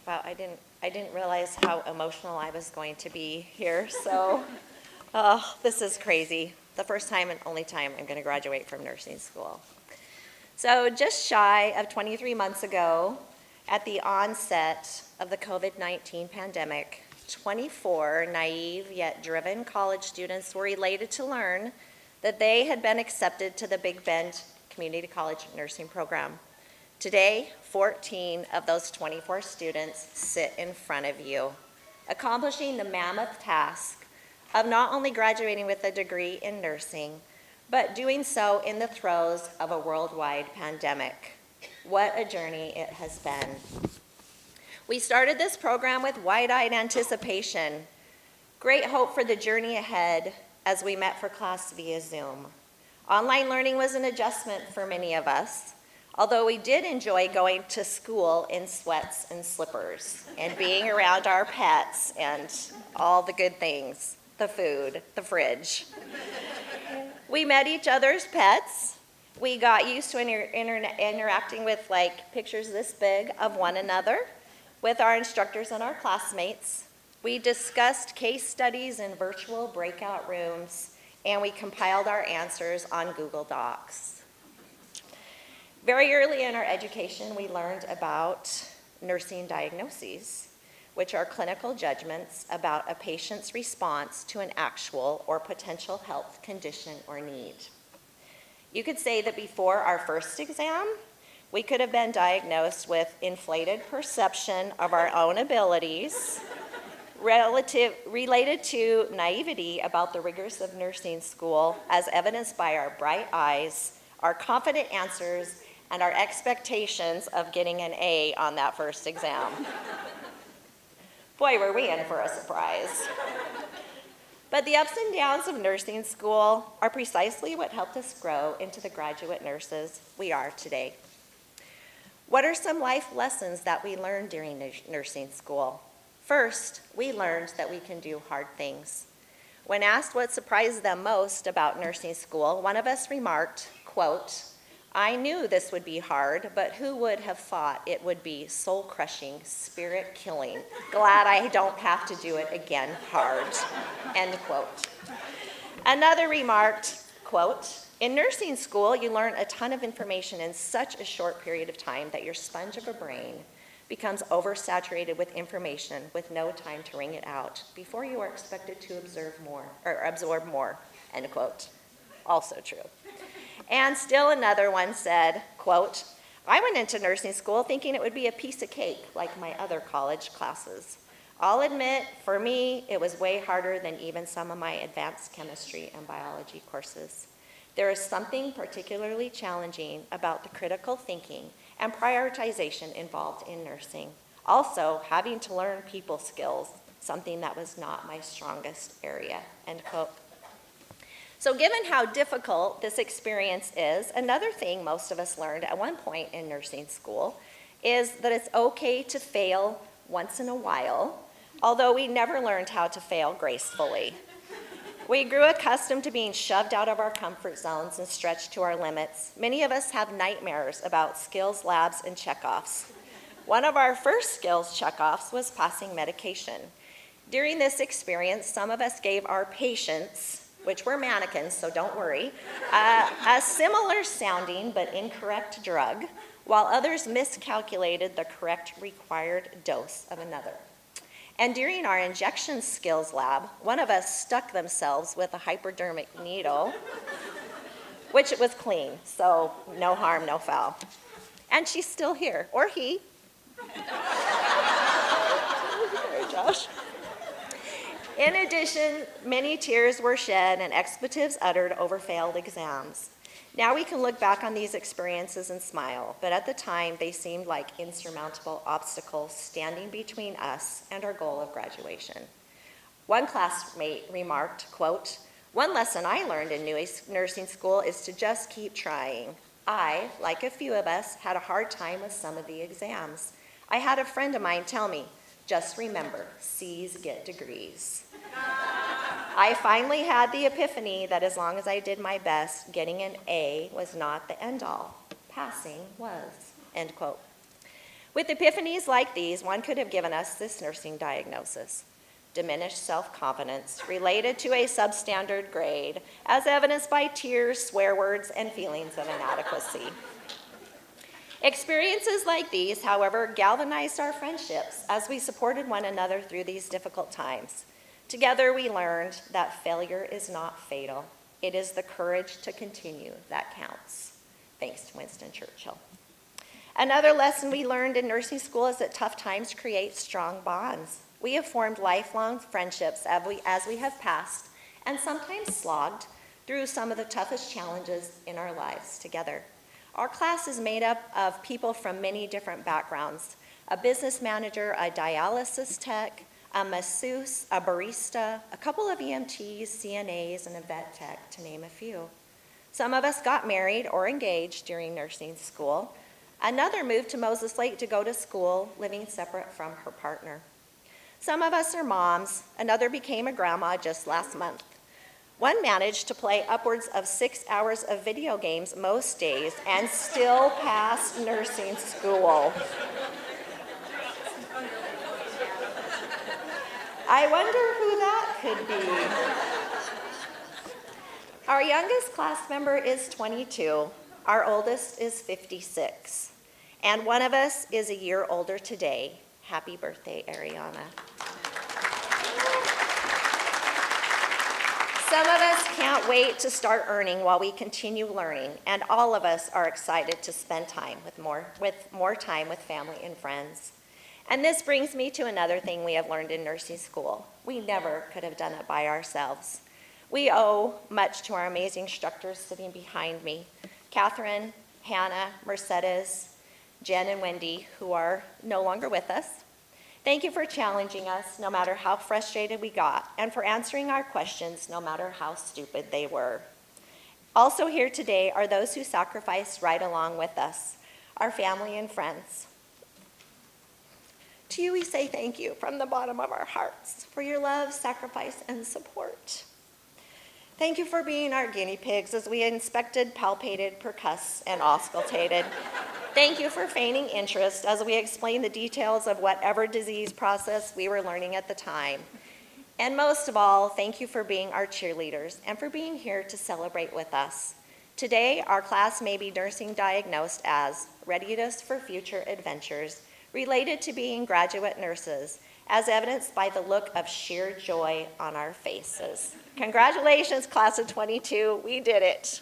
Wow, I didn't realize how emotional I was going to be here. So, oh, this is crazy. The first time and only time I'm going to graduate from nursing school. So, just shy of 23 months ago, at the onset of the COVID-19 pandemic, 24 naive yet driven college students were elated to learn that they had been accepted to the Big Bend Community College nursing program. Today, 14 of those 24 students sit in front of you, accomplishing the mammoth task of not only graduating with a degree in nursing, but doing so in the throes of a worldwide pandemic. What a journey it has been. We started this program with wide-eyed anticipation, great hope for the journey ahead as we met for class via Zoom. Online learning was an adjustment for many of us, although we did enjoy going to school in sweats and slippers and being around our pets and all the good things, the food, the fridge. We met each other's pets. We got used to interacting with pictures this big of one another with our instructors and our classmates. We discussed case studies in virtual breakout rooms, and we compiled our answers on Google Docs. Very early in our education, we learned about nursing diagnoses, which are clinical judgments about a patient's response to an actual or potential health condition or need. You could say that before our first exam, we could have been diagnosed with inflated perception of our own abilities, related to naivety about the rigors of nursing school, as evidenced by our bright eyes, our confident answers, and our expectations of getting an A on that first exam. Boy, were we in for a surprise. But the ups and downs of nursing school are precisely what helped us grow into the graduate nurses we are today. What are some life lessons that we learned during nursing school? First, we learned that we can do hard things. When asked what surprised them most about nursing school, one of us remarked, quote, "I knew this would be hard, but who would have thought it would be soul-crushing, spirit-killing? Glad I don't have to do it again hard," end quote. Another remarked, quote, "In nursing school, you learn a ton of information in such a short period of time that your sponge of a brain becomes oversaturated with information with no time to wring it out before you are expected to absorb more, end quote. Also true. And still another one said, quote, "I went into nursing school thinking it would be a piece of cake like my other college classes. I'll admit, for me, it was way harder than even some of my advanced chemistry and biology courses. There is something particularly challenging about the critical thinking and prioritization involved in nursing. Also, having to learn people skills, something that was not my strongest area," end quote. So given how difficult this experience is, another thing most of us learned at one point in nursing school is that it's okay to fail once in a while, although we never learned how to fail gracefully. We grew accustomed to being shoved out of our comfort zones and stretched to our limits. Many of us have nightmares about skills labs and checkoffs. One of our first skills checkoffs was passing medication. During this experience, some of us gave our patients, which were mannequins, so don't worry, a similar sounding but incorrect drug, while others miscalculated the correct required dose of another. And during our injection skills lab, one of us stuck themselves with a hypodermic needle, which was clean, so no harm, no foul. And she's still here, or he. Sorry, Josh. In addition, many tears were shed and expletives uttered over failed exams. Now we can look back on these experiences and smile, but at the time they seemed like insurmountable obstacles standing between us and our goal of graduation. One classmate remarked, quote, "One lesson I learned in nursing school is to just keep trying. I, like a few of us, had a hard time with some of the exams. I had a friend of mine tell me, just remember, C's get degrees. I finally had the epiphany that as long as I did my best, getting an A was not the end all. Passing was," end quote. With epiphanies like these, one could have given us this nursing diagnosis: diminished self-confidence related to a substandard grade, as evidenced by tears, swear words, and feelings of inadequacy. Experiences like these, however, galvanized our friendships as we supported one another through these difficult times. Together, we learned that failure is not fatal. It is the courage to continue that counts. Thanks to Winston Churchill. Another lesson we learned in nursing school is that tough times create strong bonds. We have formed lifelong friendships as we have passed and sometimes slogged through some of the toughest challenges in our lives together. Our class is made up of people from many different backgrounds: a business manager, a dialysis tech, a masseuse, a barista, a couple of EMTs, CNAs, and a vet tech, to name a few. Some of us got married or engaged during nursing school. Another moved to Moses Lake to go to school, living separate from her partner. Some of us are moms. Another became a grandma just last month. One managed to play upwards of 6 hours of video games most days and still passed nursing school. I wonder who that could be. Our youngest class member is 22. Our oldest is 56. And one of us is a year older today. Happy birthday, Ariana. Some of us can't wait to start earning while we continue learning, and all of us are excited to spend time with more time with family and friends. And this brings me to another thing we have learned in nursing school. We never could have done it by ourselves. We owe much to our amazing instructors sitting behind me: Catherine, Hannah, Mercedes, Jen, and Wendy, who are no longer with us. Thank you for challenging us, no matter how frustrated we got, and for answering our questions, no matter how stupid they were. Also here today are those who sacrificed right along with us, our family and friends. To you we say thank you from the bottom of our hearts for your love, sacrifice, and support. Thank you for being our guinea pigs as we inspected, palpated, percussed, and auscultated. Thank you for feigning interest as we explained the details of whatever disease process we were learning at the time. And most of all, thank you for being our cheerleaders and for being here to celebrate with us. Today, our class may be nursing diagnosed as readiness for future adventures related to being graduate nurses, as evidenced by the look of sheer joy on our faces. Congratulations, class of 22, we did it.